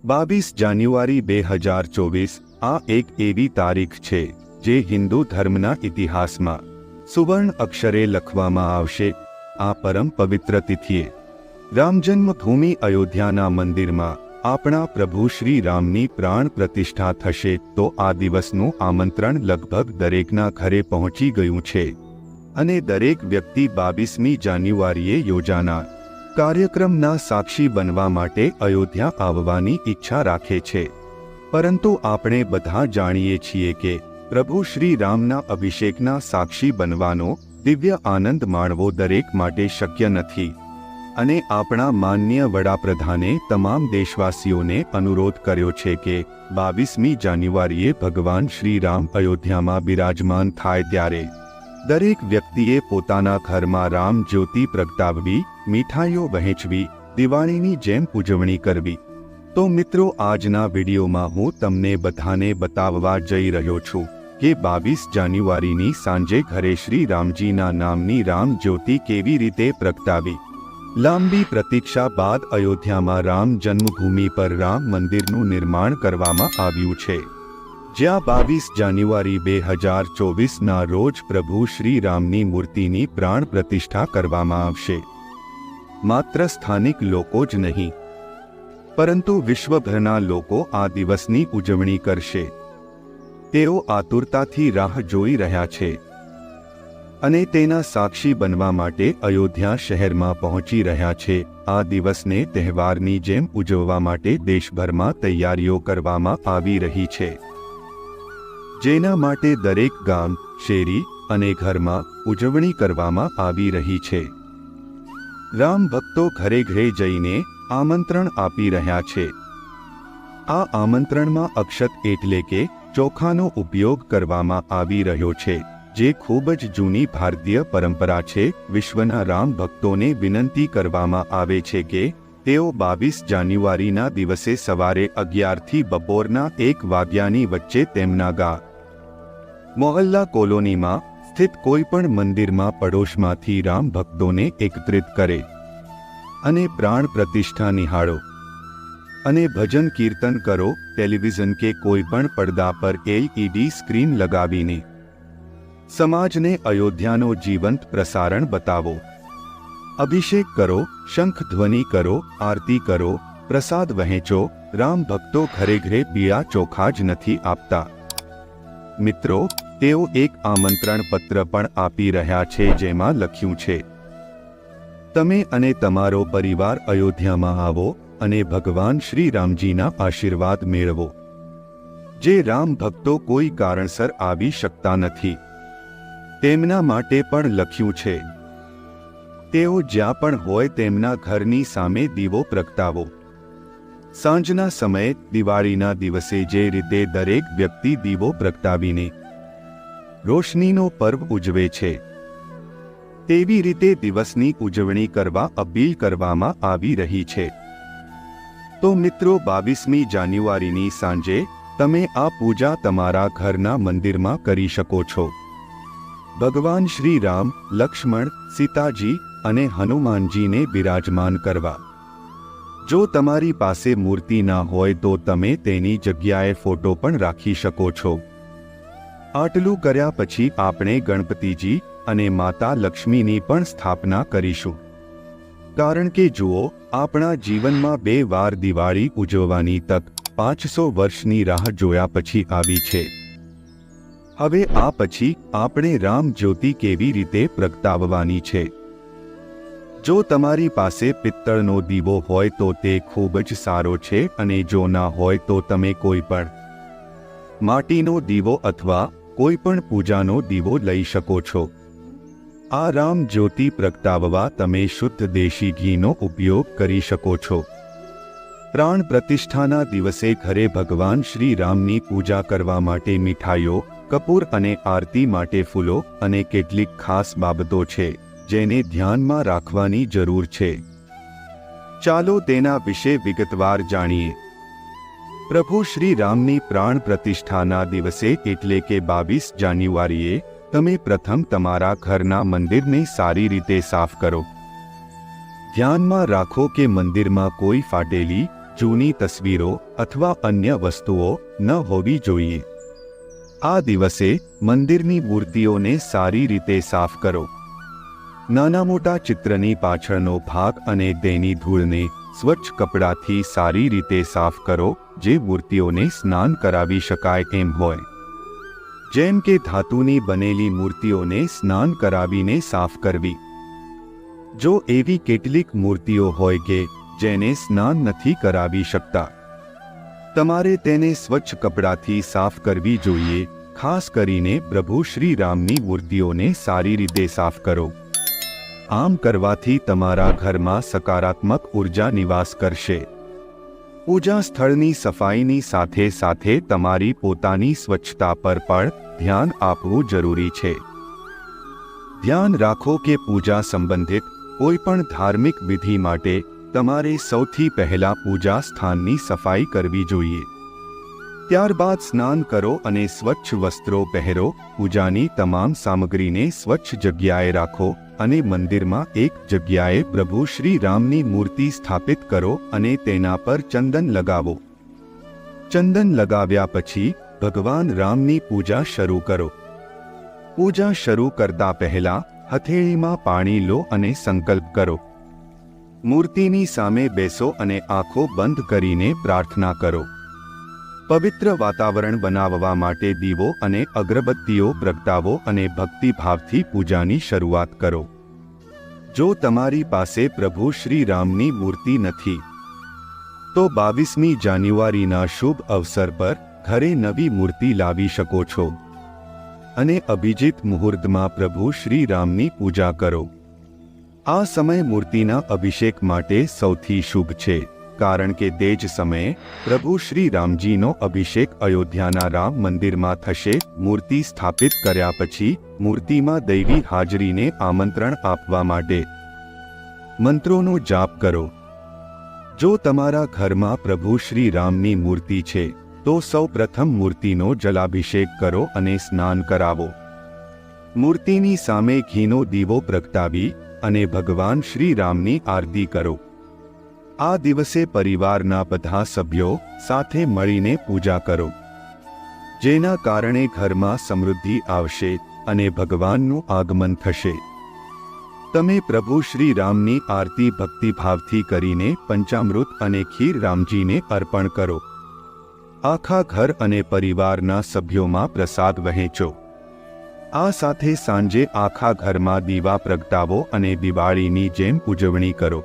22 જાન્યુઆરી 2024 આ એક એવી તારીખ છે જે હિન્દુ ધર્મના ઇતિહાસમાં સુવર્ણ અક્ષરે લખવામાં આવશે। આ પરમ પવિત્ર તિથિએ રામજન્મભૂમિ અયોધ્યાના મંદિરમાં આપણા પ્રભુ શ્રી રામની પ્રાણ પ્રતિષ્ઠા થશે તો આ દિવસનું આમંત્રણ લગભગ દરેકના ઘરે પહોંચી ગયું છે અને દરેક વ્યક્તિ 22મી જાન્યુઆરીએ યોજાનાર કાર્યક્રમના સાક્ષી બનવા માટે અયોધ્યા આવવાની ઈચ્છા રાખે છે। પરંતુ આપણે બધા જાણીએ છીએ કે પ્રભુ શ્રી રામના અભિષેકના સાક્ષી બનવાનો દિવ્ય આનંદ માણવો દરેક માટે શક્ય નથી અને આપણા માનનીય વડાપ્રધાને તમામ દેશવાસીઓને અનુરોધ કર્યો છે કે 22મી જાન્યુઆરીએ ભગવાન શ્રી રામ અયોધ્યામાં બિરાજમાન થાય ત્યારે દરેક વ્યક્તિએ પોતાના ઘરમાં રામ જ્યોતિ પ્રગટાવવી, મીઠાઈઓ વહેંચવી, દિવાળીની જેમ ઉજવણી કરવી। તો મિત્રો, આજના વિડીયોમાં હું તમને બધાને બતાવવા જઈ રહ્યો છું કે 22 જાન્યુઆરીની સાંજે ઘરે શ્રી રામજીના નામની રામ જ્યોતિ કેવી રીતે પ્રગટાવી। લાંબી પ્રતીક્ષા બાદ અયોધ્યામાં રામ જન્મભૂમિ પર રામ મંદિરનું નિર્માણ કરવામાં આવ્યું છે, જ્યાં 22 જાન્યુઆરી 2024ના રોજ પ્રભુ શ્રી રામની મૂર્તિની પ્રાણ પ્રતિષ્ઠા કરવામાં આવશે। માત્ર સ્થાનિક લોકો જ નહીં, પરંતુ વિશ્વભરના લોકો આ દિવસની ઉજવણી કરશે। તેઓ આતુરતાથી રાહ જોઈ રહ્યા છે અને તેના સાક્ષી બનવા માટે અયોધ્યા શહેરમાં પહોંચી રહ્યા છે। આ દિવસને તહેવારની જેમ ઉજવવા માટે દેશભરમાં તૈયારીઓ કરવામાં આવી રહી છે, જેના માટે દરેક ગામ, શેરી અને ઘરમાં ઉજવણી કરવામાં આવી રહી છે। રામ ભક્તો ઘરે ઘરે જઈને આમંત્રણ આપી રહ્યા છે। આ આમંત્રણમાં અક્ષત એટલે કે ચોખાનો ઉપયોગ કરવામાં આવી રહ્યો છે, જે ખૂબ જ જૂની ભારતીય પરંપરા છે। વિશ્વના રામ ભક્તોને વિનંતી કરવામાં આવે છે કે તેઓ 22 જાન્યુઆરીના દિવસે સવારે 11થી બપોરના 1 વાગ્યાની વચ્ચે તેમના ગામ, મોહલ્લા, કોલોનીમાં સ્થિત કોઈપણ મંદિરમાં પડોશમાંથી રામ ભક્તોને એકત્રિત કરે અને પ્રાણ પ્રતિષ્ઠા નિહાળો અને ભજન કીર્તન કરો। ટેલિવિઝન કે કોઈપણ પડદા પર LED સ્ક્રીન લગાવીને સમાજને અયોધ્યાનો જીવંત પ્રસારણ બતાવો। અભિષેક કરો, શંખ ધ્વનિ કરો, આરતી કરો, પ્રસાદ વહેંચો। રામ ભક્તો ઘરે ઘરે પીળા ચોખા જ નથી આપતા મિત્રો, તેઓ એક આમંત્રણ પત્ર પણ આપી રહ્યા છે જેમાં લખ્યું છે, તમે અને તમારો પરિવાર અયોધ્યામાં આવો અને ભગવાન શ્રી રામજીના આશીર્વાદ મેળવો। જે રામ ભક્તો કોઈ કારણસર આવી શકતા નથી, તેમના માટે પણ લખ્યું છે, તેઓ જ્યાં પણ હોય તેમના ઘરની સામે દીવો પ્રગટાવો। સાંજના સમયે દિવાળીના દિવસે જે રીતે દરેક વ્યક્તિ દીવો પ્રગટાવીને રોશનીનો પર્વ ઉજવે છે, તેવી રીતે દિવસની ઉજવણી કરવા અપીલ કરવામાં આવી રહી છે। તો મિત્રો, 22મી જાન્યુઆરીની સાંજે તમે આ પૂજા તમારા ઘરના મંદિરમાં કરી શકો છો। ભગવાન શ્રી રામ, લક્ષ્મણ, સીતાજી અને હનુમાનજીને બિરાજમાન કરવા। જો તમારી પાસે મૂર્તિ ના હોય તો તમે તેની જગ્યાએ ફોટો પણ રાખી શકો છો। આટલું કર્યા પછી આપણે ગણપતિજી અને માતા લક્ષ્મીની પણ સ્થાપના કરીશું, કારણ કે જુઓ, આપણા જીવનમાં 2 વાર દિવાળી ઉજવવાની તક 500 વર્ષની રાહ જોયા પછી આવી છે। હવે આ પછી આપણે રામ જ્યોતિ કેવી રીતે પ્રગટાવવાની છે? જો તમારી પાસે પિત્તળનો દીવો હોય તો તે ખૂબ જ સારો છે અને જો ના હોય તો તમે કોઈ પણ માટીનો દીવો અથવા કોઈ પણ પૂજાનો દીવો લઈ શકો છો। આ રામ જ્યોતિ પ્રગટાવવા તમે શુદ્ધ દેશી ઘીનો ઉપયોગ કરી શકો છો। પ્રાણ પ્રતિષ્ઠાના દિવસે ઘરે ભગવાન શ્રી રામની પૂજા કરવા માટે મીઠાઈઓ, કપૂર અને આરતી માટે ફૂલો અને કેટલીક ખાસ બાબતો છે જેને ધ્યાનમાં રાખવાની જરૂર છે। ચાલો તેના વિશે વિગતવાર જાણીએ। પ્રભુ શ્રી રામની પ્રાણ પ્રતિષ્ઠાના દિવસે એટલે કે 22 જાન્યુઆરીએ તમે પ્રથમ તમારા ઘરના મંદિરને સારી રીતે સાફ કરો। ધ્યાનમાં રાખો કે મંદિરમાં કોઈ ફાટેલી, જૂની તસવીરો અથવા અન્ય વસ્તુઓ ન હોવી જોઈએ. આ દિવસે મંદિરની મૂર્તિઓને સારી રીતે સાફ કરો. નાના મોટા ચિત્રની પાછળનો ભાગ અને તેની ધૂળને સ્વચ્છ કપડાથી સારી રીતે સાફ કરો, જે મૂર્તિઓને સ્નાન કરાવી શકાય એમ હોય. જેમ કે ધાતુની બનેલી મૂર્તિઓને સ્નાન કરાવીને સાફ કરવી. જો એવી કેટલીક મૂર્તિઓ હોય કે જેને સ્નાન નથી કરાવી શકતા, તમારે તેને સ્વચ્છ કપડાથી સાફ કરવી જોઈએ. ખાસ કરીને પ્રભુ શ્રી રામની મૂર્તિઓને સારી રીતે સાફ કરો. આમ કરવાથી તમારા ઘરમાં સકારાત્મક ઉર્જા નિવાસ કરશે. પૂજા સ્થળની સફાઈની સાથે સાથે તમારી પોતાની સ્વચ્છતા પર પણ ધ્યાન આપવું જરૂરી છે. ધ્યાન રાખો કે પૂજા સંબંધિત કોઈપણ ધાર્મિક વિધિ માટે તમારે સૌથી પહેલા પૂજા સ્થાનની સફાઈ કરવી જોઈએ. ત્યારબાદ સ્નાન કરો અને સ્વચ્છ વસ્ત્રો પહેરો. પૂજાની તમામ સામગ્રીને સ્વચ્છ જગ્યાએ રાખો અને મંદિરમાં એક જગ્યાએ પ્રભુ શ્રી રામની મૂર્તિ સ્થાપિત કરો અને તેના પર ચંદન લગાવો. ચંદન લગાવ્યા પછી ભગવાન રામની પૂજા શરૂ કરો. પૂજા શરૂ કરતા પહેલા હથેળીમાં પાણી લો અને સંકલ્પ કરો. મૂર્તિની સામે બેસો અને આંખો બંધ કરીને પ્રાર્થના કરો. પવિત્ર વાતાવરણ બનાવવા માટે દીવો અને અગરબત્તીઓ પ્રગટાવો અને ભક્તિભાવથી પૂજાની શરૂઆત કરો. જો તમારી પાસે પ્રભુ શ્રી રામની મૂર્તિ નથી, તો 22મી જાન્યુઆરીના શુભ અવસર પર ઘરે નવી મૂર્તિ લાવી શકો છો અને અભિજીત મુહૂર્તમાં પ્રભુ શ્રી રામની પૂજા કરો. આ સમય મૂર્તિના અભિષેક માટે સૌથી શુભ છે, કારણ કે તે જ સમયે પ્રભુ શ્રી રામજીનો અભિષેક અયોધ્યાના રામ મંદિરમાં થશે. મૂર્તિ સ્થાપિત કર્યા પછી મૂર્તિમાં દૈવી હાજરીને આમંત્રણ આપવા માટે મંત્રોનો જાપ કરો. જો તમારા ઘરમાં પ્રભુ શ્રી રામની મૂર્તિ છે, તો સૌ પ્રથમ મૂર્તિનો જલાભિષેક કરો અને સ્નાન કરાવો. મૂર્તિની સામે ઘીનો દીવો પ્રગટાવી અને ભગવાન શ્રી રામની આરતી કરો. આ દિવસે પરિવારના બધા સભ્યો સાથે મળીને પૂજા કરો, જેના કારણે ઘરમાં સમૃદ્ધિ આવશે અને ભગવાનનું આગમન થશે. તમે પ્રભુ શ્રી રામની આરતી ભક્તિભાવથી કરીને પંચામૃત અને ખીર રામજીને અર્પણ કરો. આખા ઘર અને પરિવારના સભ્યોમાં પ્રસાદ વહેંચો. આ સાથે સાંજે આખા ઘરમાં દીવા પ્રગટાવો અને દિવાળીની જેમ ઉજવણી કરો.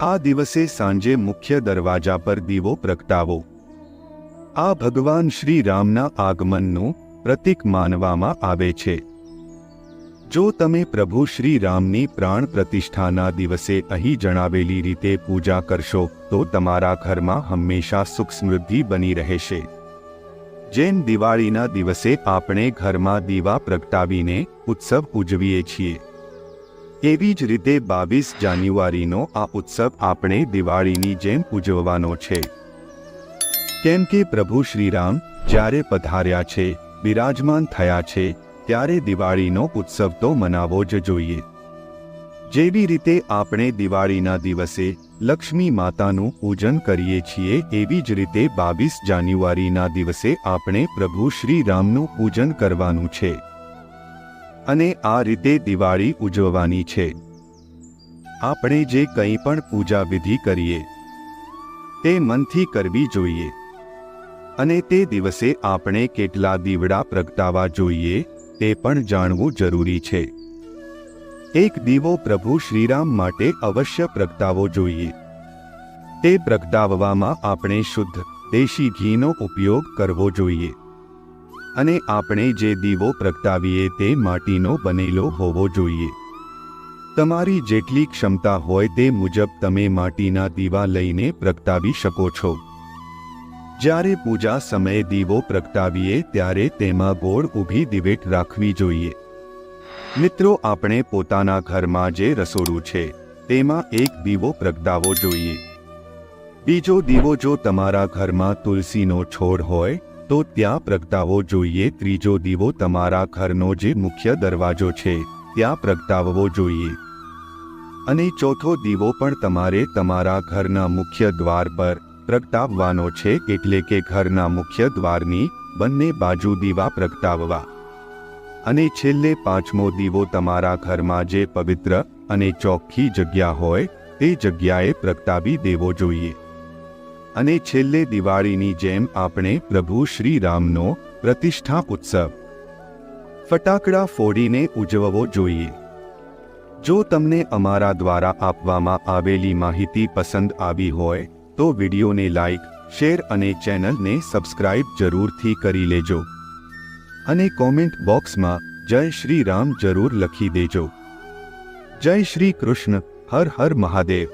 આ દિવસે સાંજે મુખ્ય દરવાજા પર દીવો પ્રગટાવો. આ ભગવાન શ્રી રામના આગમનનું પ્રતીક માનવામાં આવે છે. જો તમે પ્રભુ શ્રી રામની પ્રાણ પ્રતિષ્ઠાના દિવસે અહીં જણાવેલી રીતે પૂજા કરશો, તો તમારા ઘરમાં હંમેશા સુખ સમૃદ્ધિ બની રહેશે. જેમ દિવાળીના દિવસે આપણે ઘરમાં દીવા પ્રગટાવીને ઉત્સવ ઉજવીએ છીએ, એવી જ રીતે 22 જાન્યુઆરીનો આ ઉત્સવ આપણે દિવાળીની જેમ ઉજવવાનો છે. કેમ કે પ્રભુ શ્રીરામ જ્યારે પધાર્યા છે, બિરાજમાન થયા છે, ત્યારે દિવાળીનો ઉત્સવ તો મનાવવો જ જોઈએ. જેવી રીતે આપણે દિવાળીના દિવસે લક્ષ્મી માતાનું પૂજન કરીએ છીએ, એવી જ રીતે 22 જાન્યુઆરીના દિવસે આપણે પ્રભુ શ્રી રામનું પૂજન કરવાનું છે અને આ રીતે દિવાળી ઉજવવાની છે. આપણે જે કંઈ પણ પૂજા વિધિ કરીએ તે મનથી કરવી જોઈએ અને તે દિવસે આપણે કેટલા દીવડા પ્રગટાવવા જોઈએ તે પણ જાણવું જરૂરી છે. એક દીવો પ્રભુ શ્રીરામ માટે અવશ્ય પ્રગટાવવો જોઈએ. તે પ્રગટાવવામાં આપણે શુદ્ધ દેશી ઘીનો ઉપયોગ કરવો જોઈએ અને આપણે જે દીવો પ્રગટાવીએ તે માટીનો બનેલો હોવો જોઈએ. તમારી જેટલી ક્ષમતા હોય તે મુજબ તમે માટીના દીવા લઈને પ્રગટાવી શકો છો. જ્યારે પૂજા સમયે દીવો પ્રગટાવીએ ત્યારે તેમાં ગોળ ઊભી દિવેટ રાખવી જોઈએ. મિત્રો, આપણે પોતાના ઘરમાં જે રસોડું છે તેમાં એક દીવો પ્રગટાવવો જોઈએ. બીજો દીવો જો તમારા ઘરમાં તુલસીનો છોડ હોય તો ત્યાં પ્રગટાવવો જોઈએ. ત્રીજો દીવો તમારા ઘરનો જે મુખ્ય દરવાજો છે ત્યાં પ્રગટાવવો જોઈએ. અને ચોથો દીવો પણ તમારે તમારા ઘરના મુખ્ય દ્વાર પર પ્રગટાવવાનો છે, એટલે કે ઘરના મુખ્ય દ્વારની બંને બાજુ દીવા પ્રગટાવવા. અને છેલ્લે પાંચમો દીવો તમારા ઘરમાં જે પવિત્ર અને ચોખ્ખી જગ્યા હોય તે જગ્યાએ પ્રગટાવી દેવો જોઈએ. અને છેલ્લે દિવાળીની જેમ આપણે પ્રભુ શ્રી રામનો પ્રતિષ્ઠા ઉત્સવ ફટાકડા ફોડીને ઉજવવો જોઈએ. જો તમને અમારા દ્વારા આપવામાં આવેલી માહિતી પસંદ આવી હોય તો વિડીયોને લાઈક, શેર અને ચેનલને સબસ્ક્રાઇબ જરૂરથી કરી લેજો. અને કોમેન્ટ બોક્સમાં જય શ્રી રામ જરૂર લખી દેજો. જય શ્રી કૃષ્ણ. હર હર મહાદેવ.